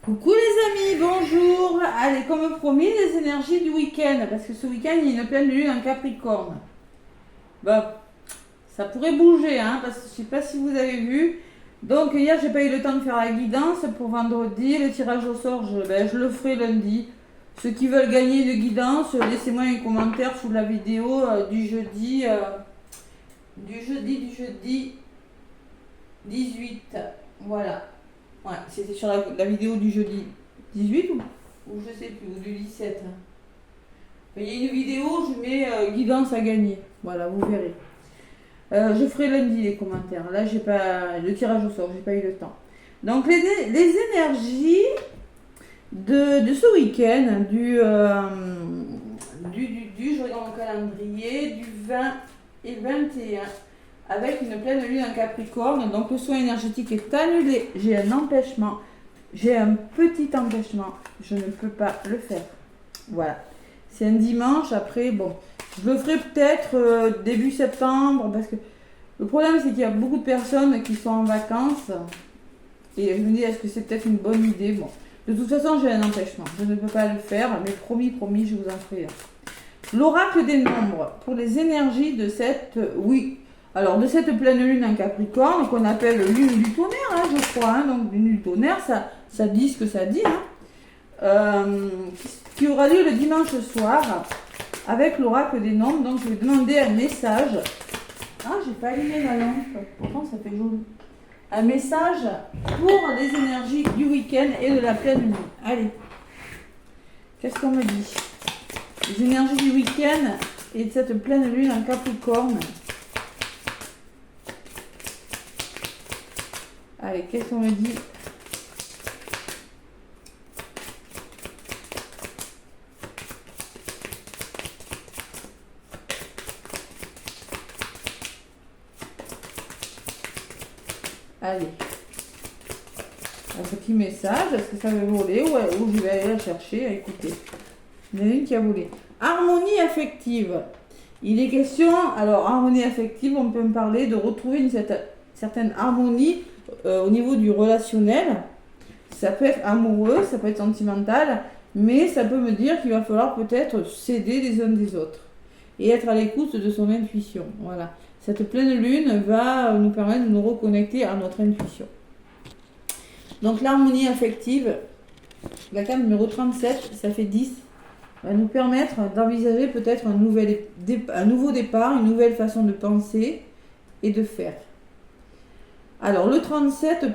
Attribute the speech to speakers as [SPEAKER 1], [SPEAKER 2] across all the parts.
[SPEAKER 1] Coucou les amis, bonjour. Allez, comme promis, les énergies du week-end, parce que ce week-end, il y a une pleine lune en Capricorne. Bon, ça pourrait bouger, hein, parce que je ne sais pas si vous avez vu. Donc hier, j'ai pas eu le temps de faire la guidance pour vendredi. Le tirage au sort, je le ferai lundi. Ceux qui veulent gagner une guidance, laissez-moi un commentaire sous la vidéo du jeudi 18. Voilà. Ouais, c'était sur la vidéo du jeudi 18 ou je sais plus, ou du 17. Il y a une vidéo, je mets guidance à gagner. Voilà, vous verrez. Je ferai lundi les commentaires. Là, j'ai pas le tirage au sort, j'ai pas eu le temps. Donc, les énergies de ce week-end, je regarde mon calendrier, du 20 et 21. Avec une pleine lune en Capricorne, donc le soin énergétique est annulé. J'ai un empêchement, j'ai un petit empêchement, je ne peux pas le faire. Voilà, c'est un dimanche. Après, bon, je le ferai peut-être début septembre, parce que le problème c'est qu'il y a beaucoup de personnes qui sont en vacances et je me dis, est-ce que c'est peut-être une bonne idée? Bon, de toute façon, j'ai un empêchement, je ne peux pas le faire, mais promis, je vous en ferai un. L'oracle des nombres pour les énergies de cette de cette pleine lune en Capricorne, qu'on appelle lune du tonnerre, hein, je crois, hein, donc lune du tonnerre, ça dit ce que ça dit, hein, qui aura lieu le dimanche soir, avec l'oracle des nombres. Donc je vais demander un message. Ah, j'ai pas allumé la lampe, pourtant ça fait joli. Un message pour les énergies du week-end et de la pleine lune. Allez, qu'est-ce qu'on me dit? Les énergies du week-end et de cette pleine lune en Capricorne. Allez, qu'est-ce qu'on me dit? Allez. Un petit message, est-ce que ça va voler ou je vais aller la chercher? Écoutez, il y en a une qui a volé. Harmonie affective. Il est question, alors harmonie affective, on peut me parler de retrouver une certaine harmonie au niveau du relationnel. Ça peut être amoureux, ça peut être sentimental, mais ça peut me dire qu'il va falloir peut-être s'aider les uns des autres et être à l'écoute de son intuition. Voilà. Cette pleine lune va nous permettre de nous reconnecter à notre intuition. Donc l'harmonie affective, la carte numéro 37, ça fait 10, va nous permettre d'envisager peut-être un nouveau départ, une nouvelle façon de penser et de faire. Alors le 37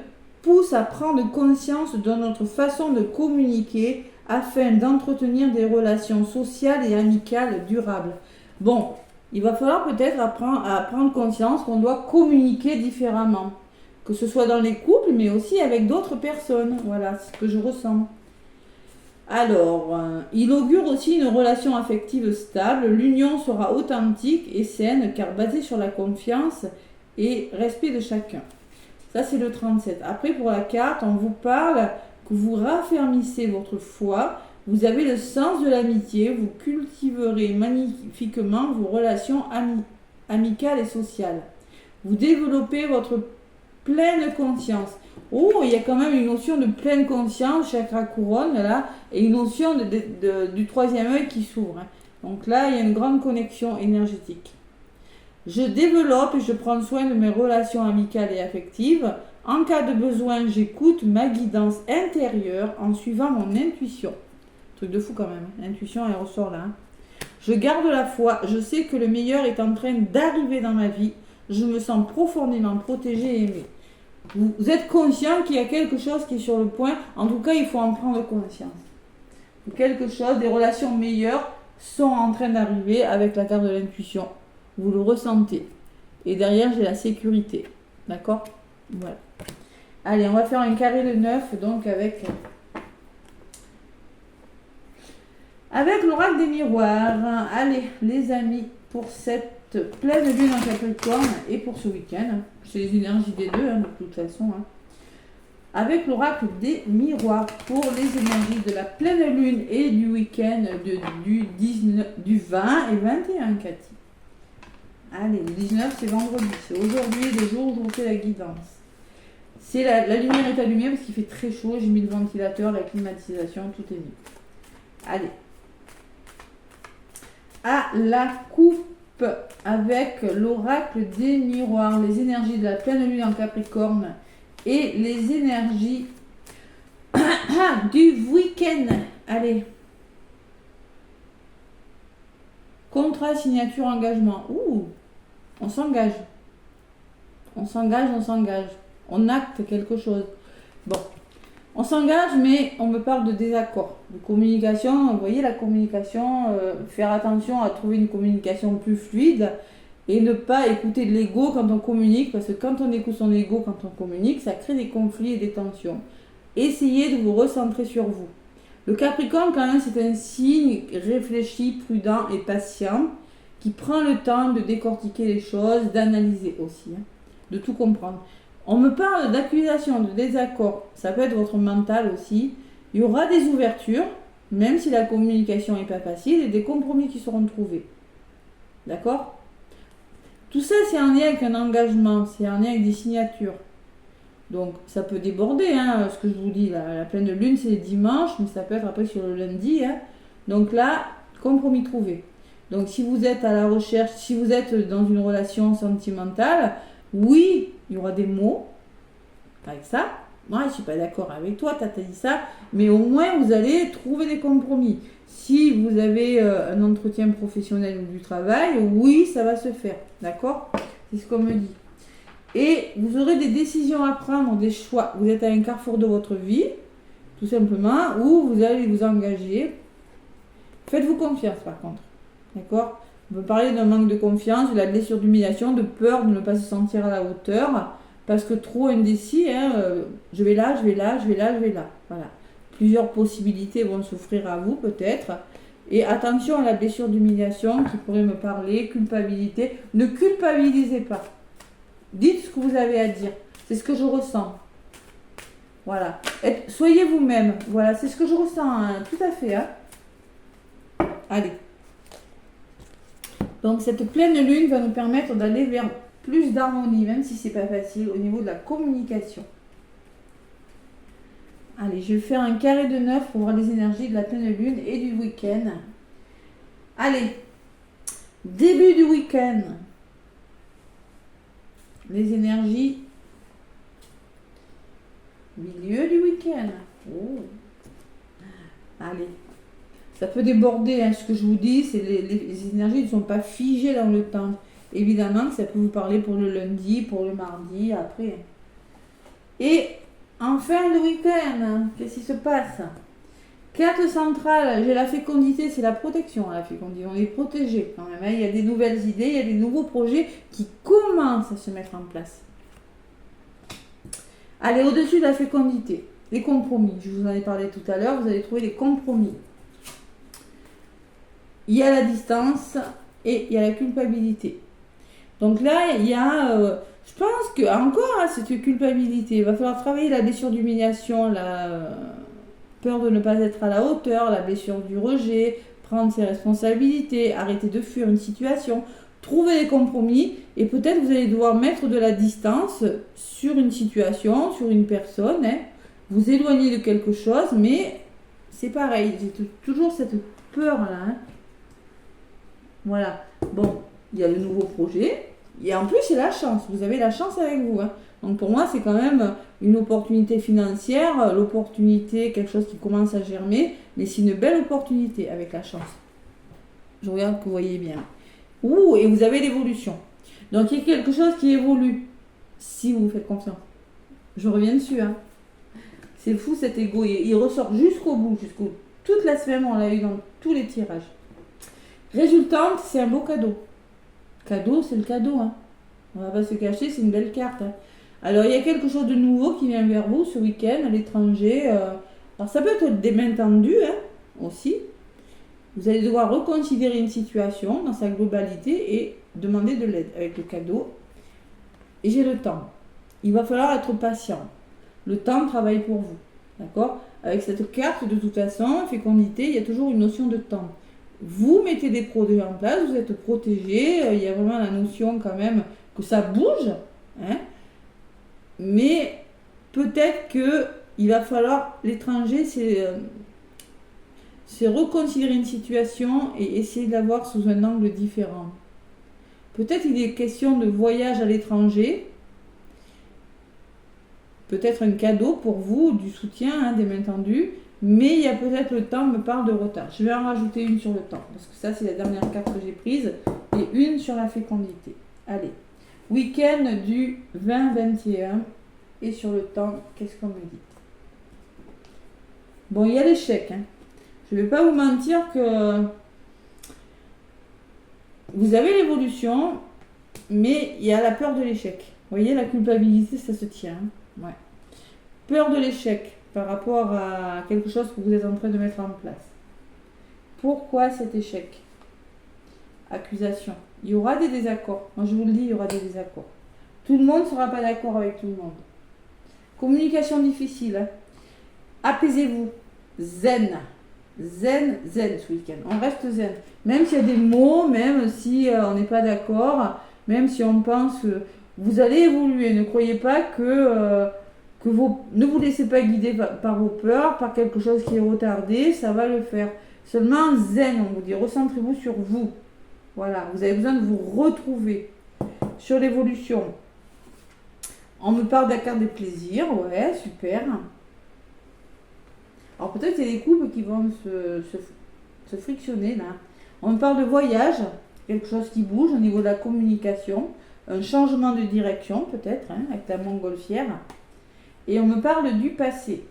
[SPEAKER 1] pousse à prendre conscience de notre façon de communiquer afin d'entretenir des relations sociales et amicales durables. Bon, il va falloir peut-être apprendre à prendre conscience qu'on doit communiquer différemment, que ce soit dans les couples mais aussi avec d'autres personnes. Voilà, c'est ce que je ressens. Alors, il augure aussi une relation affective stable. L'union sera authentique et saine car basée sur la confiance et respect de chacun. Ça, c'est le 37. Après, pour la carte, on vous parle que vous raffermissez votre foi, vous avez le sens de l'amitié, vous cultiverez magnifiquement vos relations amicales et sociales. Vous développez votre pleine conscience. Oh, il y a quand même une notion de pleine conscience, chakra couronne, là, et une notion du troisième œil qui s'ouvre. Hein. Donc là, il y a une grande connexion énergétique. Je développe et je prends soin de mes relations amicales et affectives. En cas de besoin, j'écoute ma guidance intérieure en suivant mon intuition. Truc de fou quand même. Intuition, elle ressort là. Hein. Je garde la foi. Je sais que le meilleur est en train d'arriver dans ma vie. Je me sens profondément protégée et aimée. Vous êtes conscient qu'il y a quelque chose qui est sur le point. En tout cas, il faut en prendre conscience. Quelque chose, des relations meilleures sont en train d'arriver avec la carte de l'intuition. Vous le ressentez. Et derrière, j'ai la sécurité. D'accord? Voilà. Allez, on va faire un carré de 9, donc avec l'oracle des miroirs. Allez, les amis, pour cette pleine lune en Capricorne et pour ce week-end. C'est les énergies des deux, hein, de toute façon. Hein. Avec l'oracle des miroirs pour les énergies de la pleine lune et du week-end du 20 et 21, Cathy. Allez, le 19, c'est vendredi. C'est aujourd'hui le jour où je vous fais la guidance. C'est la lumière est allumée parce qu'il fait très chaud. J'ai mis le ventilateur, la climatisation, tout est mis. Allez. À la coupe avec l'oracle des miroirs, les énergies de la pleine lune en Capricorne et les énergies du week-end. Allez. Contrat, signature, engagement. Ouh, on s'engage. On s'engage, on s'engage. On acte quelque chose. Bon, on s'engage, mais on me parle de désaccord, de communication. Vous voyez, la communication, faire attention à trouver une communication plus fluide et ne pas écouter de l'ego quand on communique, parce que quand on écoute son ego, quand on communique, ça crée des conflits et des tensions. Essayez de vous recentrer sur vous. Le Capricorne, quand même, c'est un signe réfléchi, prudent et patient, qui prend le temps de décortiquer les choses, d'analyser aussi, hein, de tout comprendre. On me parle d'accusation, de désaccord, ça peut être votre mental aussi. Il y aura des ouvertures, même si la communication n'est pas facile, et des compromis qui seront trouvés. D'accord ? Tout ça, c'est en lien avec un engagement, c'est en lien avec des signatures. Donc, ça peut déborder, hein, ce que je vous dis. La pleine lune, c'est dimanche, mais ça peut être après sur le lundi. Hein. Donc là, compromis trouvé. Donc, si vous êtes à la recherche, si vous êtes dans une relation sentimentale, oui, il y aura des mots avec ça. Moi, je ne suis pas d'accord avec toi, t'as dit ça. Mais au moins, vous allez trouver des compromis. Si vous avez un entretien professionnel ou du travail, oui, ça va se faire. D'accord ? C'est ce qu'on me dit. Et vous aurez des décisions à prendre, des choix. Vous êtes à un carrefour de votre vie, tout simplement, où vous allez vous engager. Faites-vous confiance, par contre. D'accord ? On peut parler d'un manque de confiance, de la blessure d'humiliation, de peur de ne pas se sentir à la hauteur, parce que trop indécis, hein, je vais là, je vais là, je vais là, je vais là. Voilà. Plusieurs possibilités vont s'offrir à vous, peut-être. Et attention à la blessure d'humiliation qui pourrait me parler, culpabilité. Ne culpabilisez pas. Dites ce que vous avez à dire. C'est ce que je ressens. Voilà. Soyez vous-même. Voilà, c'est ce que je ressens. Hein. Tout à fait. Hein. Allez. Donc, cette pleine lune va nous permettre d'aller vers plus d'harmonie, même si c'est pas facile, au niveau de la communication. Allez, je vais faire un carré de 9 pour voir les énergies de la pleine lune et du week-end. Allez. Début du week-end. Les énergies, milieu du week-end. Oh. Allez, ça peut déborder, hein, ce que je vous dis, c'est les énergies ne sont pas figées dans le temps. Évidemment que ça peut vous parler pour le lundi, pour le mardi, après. Et en fin de week-end, qu'est-ce qui se passe ? Carte centrale, j'ai la fécondité, c'est la protection, la fécondité. On est protégé quand même. Hein. Il y a des nouvelles idées, il y a des nouveaux projets qui commencent à se mettre en place. Allez, au-dessus de la fécondité, les compromis. Je vous en ai parlé tout à l'heure, vous allez trouver des compromis. Il y a la distance et il y a la culpabilité. Donc là, il y a, je pense que encore cette culpabilité, il va falloir travailler la blessure d'humiliation, la peur de ne pas être à la hauteur, la blessure du rejet, prendre ses responsabilités, arrêter de fuir une situation, trouver des compromis et peut-être vous allez devoir mettre de la distance sur une situation, sur une personne, hein, vous éloigner de quelque chose, mais c'est pareil, j'ai toujours cette peur-là. Hein. Voilà, bon, il y a le nouveau projet et en plus c'est la chance, vous avez la chance avec vous. Hein. Donc pour moi, c'est quand même une opportunité financière, l'opportunité, quelque chose qui commence à germer, mais c'est une belle opportunité avec la chance. Je regarde que vous voyez bien. Ouh, et vous avez l'évolution. Donc il y a quelque chose qui évolue, si vous faites confiance. Je reviens dessus. Hein. C'est fou cet ego, il ressort jusqu'au bout, toute la semaine, on l'a eu dans tous les tirages. Résultante, c'est un beau cadeau. Cadeau, c'est le cadeau. Hein. On va pas se cacher, c'est une belle carte. Hein. Alors, il y a quelque chose de nouveau qui vient vers vous ce week-end à l'étranger. Alors, ça peut être des mains tendues hein, aussi. Vous allez devoir reconsidérer une situation dans sa globalité et demander de l'aide avec le cadeau. Et j'ai le temps. Il va falloir être patient. Le temps travaille pour vous. D'accord ? Avec cette carte, de toute façon, fécondité, il y a toujours une notion de temps. Vous mettez des projets en place, vous êtes protégé. Il y a vraiment la notion quand même que ça bouge. Hein ? Mais peut-être que il va falloir, l'étranger, c'est reconsidérer une situation et essayer de la voir sous un angle différent. Peut-être il est question de voyage à l'étranger, peut-être un cadeau pour vous, du soutien, hein, bien entendu, mais il y a peut-être le temps me parle de retard. Je vais en rajouter une sur le temps, parce que ça c'est la dernière carte que j'ai prise, et une sur la fécondité. Allez, week-end du 20-21, et sur le temps, qu'est-ce qu'on me dit? Bon, il y a l'échec, hein. Je ne vais pas vous mentir que vous avez l'évolution, mais il y a la peur de l'échec. Vous voyez, la culpabilité, ça se tient. Ouais. Peur de l'échec par rapport à quelque chose que vous êtes en train de mettre en place. Pourquoi cet échec? Accusation. Il y aura des désaccords. Moi, je vous le dis, il y aura des désaccords. Tout le monde ne sera pas d'accord avec tout le monde. Communication difficile. Hein. Apaisez-vous. Zen. Zen ce week-end. On reste zen. Même s'il y a des mots, même si on n'est pas d'accord, même si on pense que vous allez évoluer. Ne croyez pas que ne vous laissez pas guider par vos peurs, par quelque chose qui est retardé, ça va le faire. Seulement zen, on vous dit, recentrez-vous sur vous. Voilà, vous avez besoin de vous retrouver sur l'évolution. On me parle de la carte des plaisirs, ouais, super. Alors peut-être qu'il y a des couples qui vont se frictionner là. On me parle de voyage, quelque chose qui bouge au niveau de la communication, un changement de direction peut-être, hein, avec la montgolfière. Et on me parle du passé.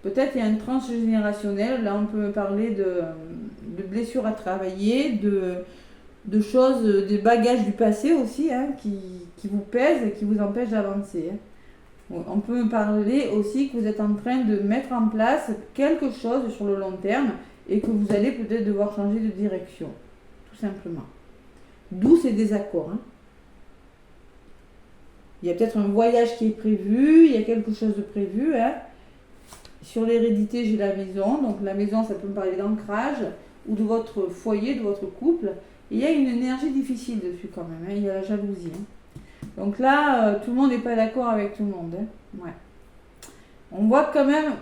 [SPEAKER 1] Peut-être il y a un transgénérationnel, là on peut me parler de blessures à travailler, de choses, des bagages du passé aussi, hein, qui vous pèsent et qui vous empêchent d'avancer. Hein. On peut me parler aussi que vous êtes en train de mettre en place quelque chose sur le long terme et que vous allez peut-être devoir changer de direction, tout simplement. D'où ces désaccords. Hein. Il y a peut-être un voyage qui est prévu, il y a quelque chose de prévu. Hein. Sur l'hérédité, j'ai la maison. Donc la maison, ça peut me parler d'ancrage ou de votre foyer, de votre couple. Et il y a une énergie difficile dessus quand même. Hein. Il y a la jalousie. Hein. Donc là, tout le monde n'est pas d'accord avec tout le monde. Hein. Ouais. On voit quand même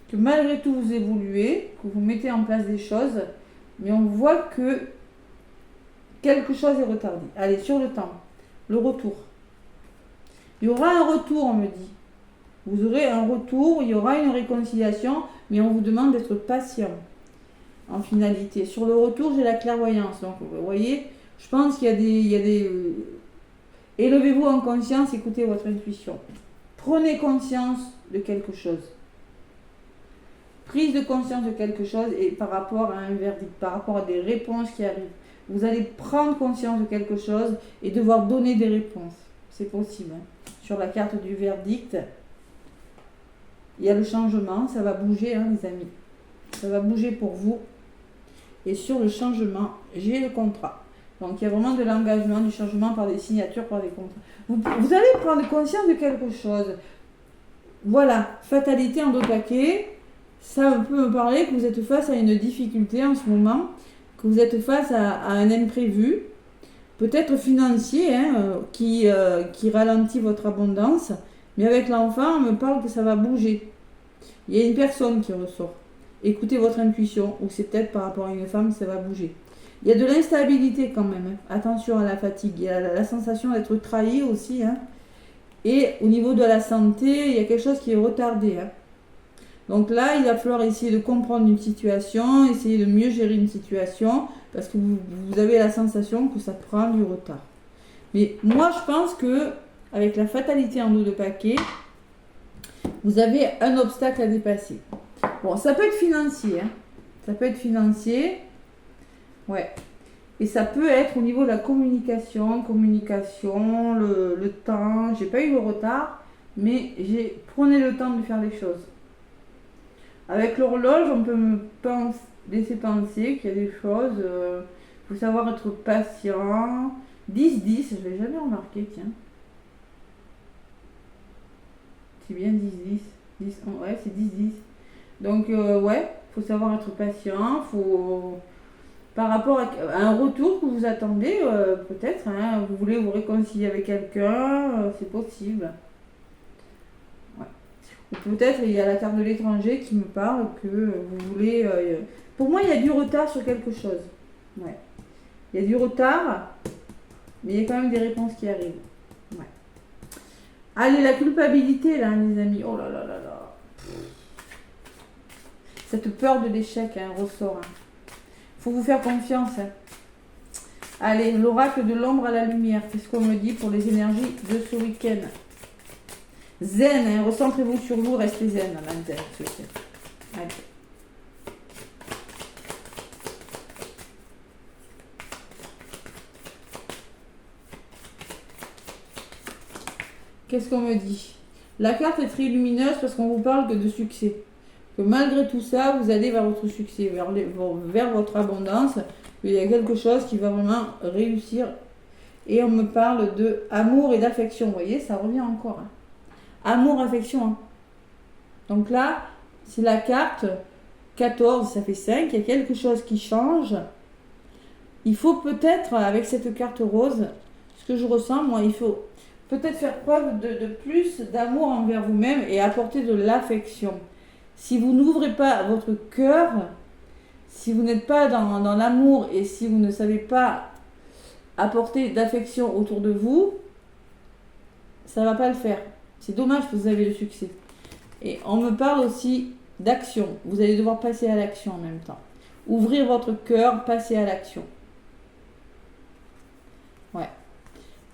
[SPEAKER 1] que malgré tout, vous évoluez, que vous mettez en place des choses, mais on voit que quelque chose est retardé. Allez, sur le temps, le retour. Il y aura un retour, on me dit. Vous aurez un retour, il y aura une réconciliation, mais on vous demande d'être patient en finalité. Sur le retour, j'ai la clairvoyance. Donc, vous voyez, je pense qu'il y a des élevez-vous en conscience, écoutez votre intuition. Prenez conscience de quelque chose. Prise de conscience de quelque chose et par rapport à un verdict, par rapport à des réponses qui arrivent. Vous allez prendre conscience de quelque chose et devoir donner des réponses. C'est possible. Hein. Sur la carte du verdict, il y a le changement, ça va bouger, hein, les amis. Ça va bouger pour vous. Et sur le changement, j'ai le contrat. Donc il y a vraiment de l'engagement, du changement par des signatures, par des contrats. Vous allez prendre conscience de quelque chose. Voilà, fatalité en deux paquets. Ça peut me parler que vous êtes face à une difficulté en ce moment, que vous êtes face à un imprévu, peut-être financier, hein, qui ralentit votre abondance. Mais avec l'enfant, on me parle que ça va bouger. Il y a une personne qui ressort. Écoutez votre intuition, ou c'est peut-être par rapport à une femme, ça va bouger. Il y a de l'instabilité quand même. Hein. Attention à la fatigue. Il y a la sensation d'être trahi aussi. Hein. Et au niveau de la santé, il y a quelque chose qui est retardé. Hein. Donc là, il va falloir essayer de comprendre une situation, essayer de mieux gérer une situation, parce que vous avez la sensation que ça prend du retard. Mais moi, je pense que avec la fatalité en dos de paquet, vous avez un obstacle à dépasser. Bon, ça peut être financier. Hein. Ça peut être financier. Ouais. Et ça peut être au niveau de la communication, le temps. J'ai pas eu le retard, mais prenez le temps de faire les choses. Avec l'horloge, on peut me laisser penser qu'il y a des choses. Il faut savoir être patient. 10-10, je l'ai jamais remarqué, tiens. C'est bien 10-10. Ouais, c'est 10-10. Donc, ouais, il faut savoir être patient. Par rapport à un retour que vous attendez, peut-être, hein, vous voulez vous réconcilier avec quelqu'un, c'est possible. Ouais. Peut-être il y a la carte de l'étranger qui me parle que vous voulez... Pour moi, il y a du retard sur quelque chose. Ouais. Il y a du retard, mais il y a quand même des réponses qui arrivent. Ouais. Allez, la culpabilité, là, les amis. Oh là là là là. Cette peur de l'échec, hein, ressort. Faut vous faire confiance. Hein. Allez, l'oracle de l'ombre à la lumière. C'est ce qu'on me dit pour les énergies de ce week-end. Zen, hein, recentrez-vous sur vous, restez zen. Là, zen ce week-end. Allez. Qu'est-ce qu'on me dit? La carte est très lumineuse parce qu'on vous parle que de succès. Que malgré tout ça, vous allez vers votre succès, vers votre abondance. Il y a quelque chose qui va vraiment réussir. Et on me parle de amour et d'affection. Vous voyez, ça revient encore. Hein. Amour, affection. Hein. Donc là, c'est la carte 14, ça fait 5. Il y a quelque chose qui change. Il faut peut-être, avec cette carte rose, ce que je ressens, moi, il faut peut-être faire preuve de plus d'amour envers vous-même et apporter de l'affection. Si vous n'ouvrez pas votre cœur, si vous n'êtes pas dans l'amour et si vous ne savez pas apporter d'affection autour de vous, ça ne va pas le faire. C'est dommage que vous avez le succès. Et on me parle aussi d'action. Vous allez devoir passer à l'action en même temps. Ouvrir votre cœur, passer à l'action. Ouais.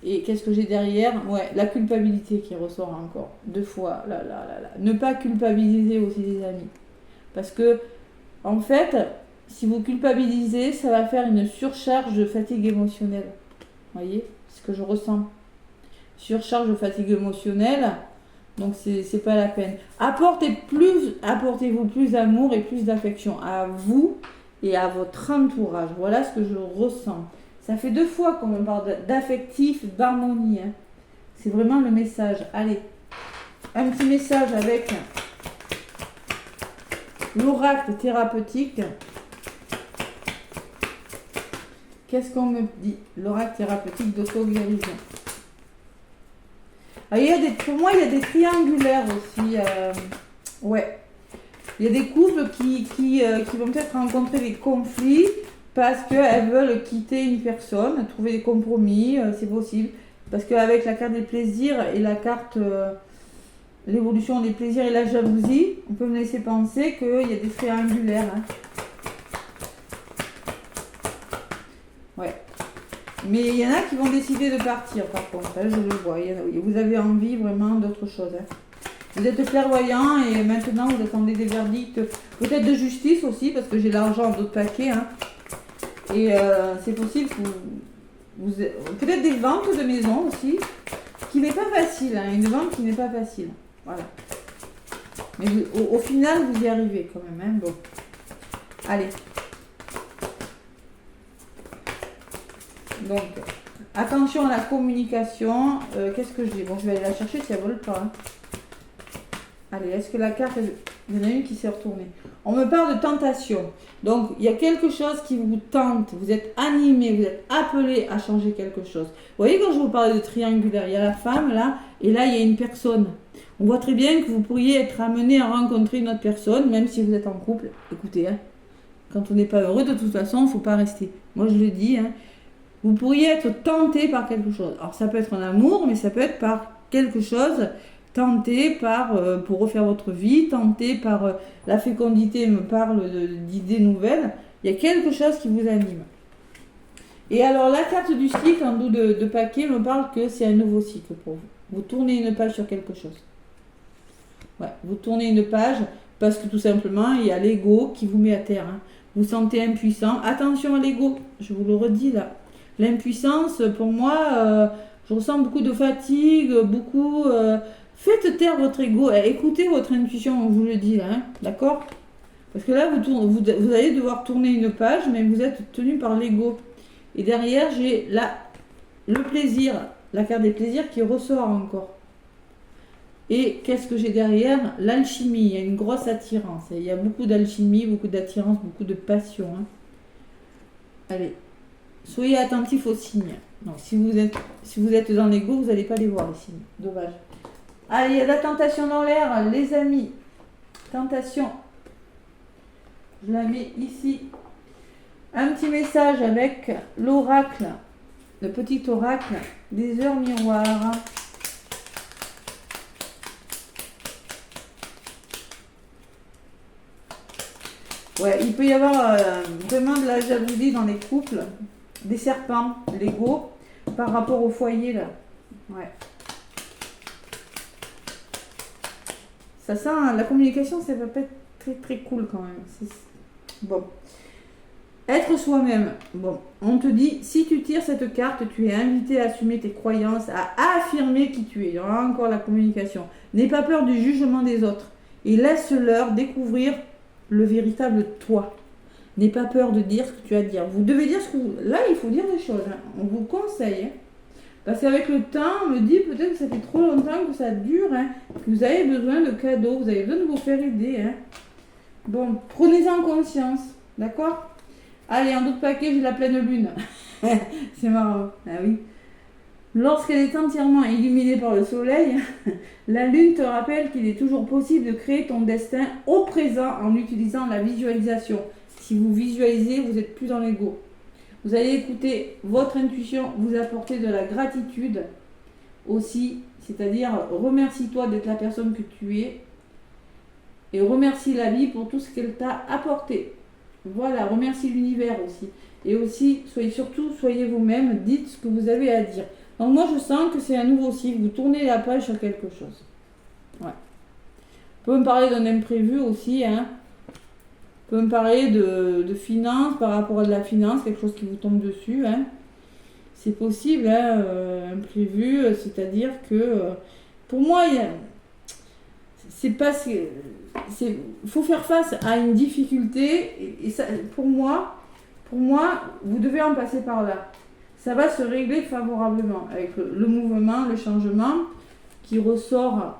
[SPEAKER 1] Et qu'est-ce que j'ai derrière? Ouais, la culpabilité qui ressort encore. 2 fois. Là. Ne pas culpabiliser aussi les amis. Parce que, en fait, si vous culpabilisez, ça va faire une surcharge de fatigue émotionnelle. Vous voyez? C'est ce que je ressens. Surcharge de fatigue émotionnelle. Donc, c'est pas la peine. Apportez-vous plus d'amour et plus d'affection à vous et à votre entourage. Voilà ce que je ressens. Ça fait 2 fois qu'on me parle d'affectif, d'harmonie. Hein. C'est vraiment le message. Allez, un petit message avec l'oracle thérapeutique. Qu'est-ce qu'on me dit? L'oracle thérapeutique d'auto-guérison. Pour moi, il y a des triangulaires aussi. Ouais. Il y a des couples qui vont peut-être rencontrer des conflits parce qu'elles veulent quitter une personne, trouver des compromis, c'est possible. Parce qu'avec la carte des plaisirs et la carte l'évolution des plaisirs et la jalousie, on peut me laisser penser qu'il y a des triangulaires. Hein. Ouais. Mais il y en a qui vont décider de partir par contre, hein, je le vois. Vous avez envie vraiment d'autre chose. Hein. Vous êtes clairvoyant et maintenant vous attendez des verdicts, peut-être de justice aussi, parce que j'ai l'argent d'autres paquets. Hein. Et c'est possible que vous peut-être des ventes de maisons aussi, qui n'est pas facile, hein, une vente qui n'est pas facile. Voilà. Mais au final, vous y arrivez quand même. Hein, bon. Allez. Donc, attention à la communication. Qu'est-ce que j'ai? Bon, je vais aller la chercher si elle ne vole pas. Hein. Allez, est-ce que la carte... Il y en a une qui s'est retournée. On me parle de tentation. Donc, il y a quelque chose qui vous tente. Vous êtes animé, vous êtes appelé à changer quelque chose. Vous voyez, quand je vous parlais de triangulaire, il y a la femme là, et là, il y a une personne. On voit très bien que vous pourriez être amené à rencontrer une autre personne, même si vous êtes en couple. Écoutez, hein, quand on n'est pas heureux, de toute façon, il ne faut pas rester. Moi, je le dis, hein, vous pourriez être tenté par quelque chose. Alors, ça peut être un amour, mais ça peut être par quelque chose... Tenté par, pour refaire votre vie, tenté par la fécondité, me parle d'idées nouvelles. Il y a quelque chose qui vous anime. Et alors, la carte du cycle en dos de paquet me parle que c'est un nouveau cycle pour vous. Vous tournez une page sur quelque chose. Ouais, vous tournez une page parce que tout simplement, il y a l'ego qui vous met à terre. Hein. Vous sentez impuissant. Attention à l'ego, je vous le redis là. L'impuissance, pour moi, je ressens beaucoup de fatigue, beaucoup... Faites taire votre ego, écoutez votre intuition, on vous le dit là, hein, d'accord? Parce que là, vous allez devoir tourner une page, mais vous êtes tenu par l'ego. Et derrière, j'ai le plaisir, la carte des plaisirs qui ressort encore. Et qu'est-ce que j'ai derrière? L'alchimie, il y a une grosse attirance. Il y a beaucoup d'alchimie, beaucoup d'attirance, beaucoup de passion. Hein. Allez, soyez attentifs aux signes. Donc, si vous êtes dans l'ego, vous n'allez pas les voir, les signes. Dommage. Allez, il y a la tentation dans l'air, les amis. Tentation. Je la mets ici. Un petit message avec l'oracle, le petit oracle des heures miroirs. Ouais, il peut y avoir vraiment de la jalousie dans les couples, des serpents, l'ego, par rapport au foyer là. Ouais. Ça sent, la communication, ça va pas être très très cool quand même. Bon. Être soi-même. Bon, on te dit, si tu tires cette carte, tu es invité à assumer tes croyances, à affirmer qui tu es. Il y aura encore la communication. N'aie pas peur du jugement des autres et laisse-leur découvrir le véritable toi. N'aie pas peur de dire ce que tu as à dire. Vous devez dire ce que vous... Là, il faut dire des choses. Hein. On vous conseille. Hein. Parce qu'avec le temps, on me dit peut-être que ça fait trop longtemps que ça dure, hein, que vous avez besoin de cadeaux, vous avez besoin de vous faire aider. Hein. Bon, prenez-en conscience, d'accord? Allez, en d'autres paquets, j'ai la pleine lune. C'est marrant. Ah oui. Lorsqu'elle est entièrement illuminée par le soleil, la lune te rappelle qu'il est toujours possible de créer ton destin au présent en utilisant la visualisation. Si vous visualisez, vous n'êtes plus dans l'ego. Vous allez écouter votre intuition, vous apporter de la gratitude aussi, c'est-à-dire remercie-toi d'être la personne que tu es et remercie la vie pour tout ce qu'elle t'a apporté. Voilà, remercie l'univers aussi. Et aussi, soyez vous-même, dites ce que vous avez à dire. Donc moi, je sens que c'est un nouveau cycle, vous tournez la page sur quelque chose. Ouais. On peut me parler d'un imprévu aussi, hein. On peut me parler de finances, par rapport à de la finance, quelque chose qui vous tombe dessus, hein. C'est possible, hein, imprévu, c'est-à-dire que, pour moi, c'est pas... Il faut faire face à une difficulté et ça, pour moi, vous devez en passer par là. Ça va se régler favorablement avec le mouvement, le changement qui ressort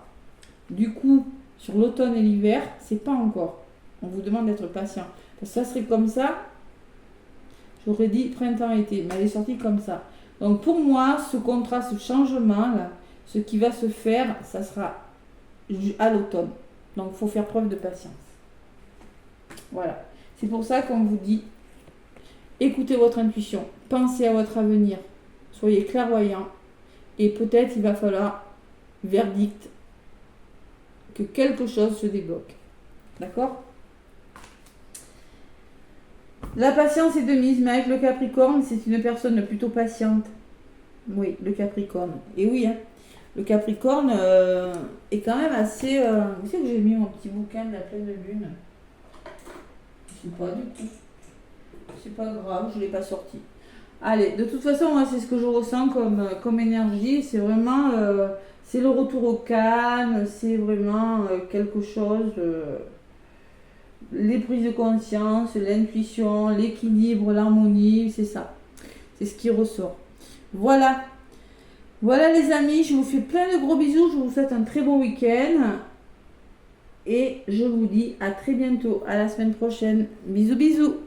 [SPEAKER 1] du coup sur l'automne et l'hiver. C'est pas encore. On vous demande d'être patient. Parce que ça serait comme ça, j'aurais dit printemps-été, mais elle est sortie comme ça. Donc pour moi, ce contrat, ce changement là, ce qui va se faire, ça sera à l'automne. Donc, il faut faire preuve de patience. Voilà. C'est pour ça qu'on vous dit, écoutez votre intuition, pensez à votre avenir, soyez clairvoyants, et peut-être il va falloir, verdict, que quelque chose se débloque. D'accord? La patience est de mise, mais avec le Capricorne, c'est une personne plutôt patiente. Oui, le Capricorne. Et oui, hein. Le Capricorne est quand même assez... Vous savez que j'ai mis mon petit bouquin de la pleine lune. Je sais pas du tout. C'est pas grave, je ne l'ai pas sorti. Allez, de toute façon, moi, c'est ce que je ressens comme énergie. C'est vraiment... c'est le retour au calme. C'est vraiment quelque chose... les prises de conscience, l'intuition, l'équilibre, l'harmonie. C'est ça. C'est ce qui ressort. Voilà. Voilà les amis, je vous fais plein de gros bisous, je vous souhaite un très beau week-end et je vous dis à très bientôt, à la semaine prochaine. Bisous bisous.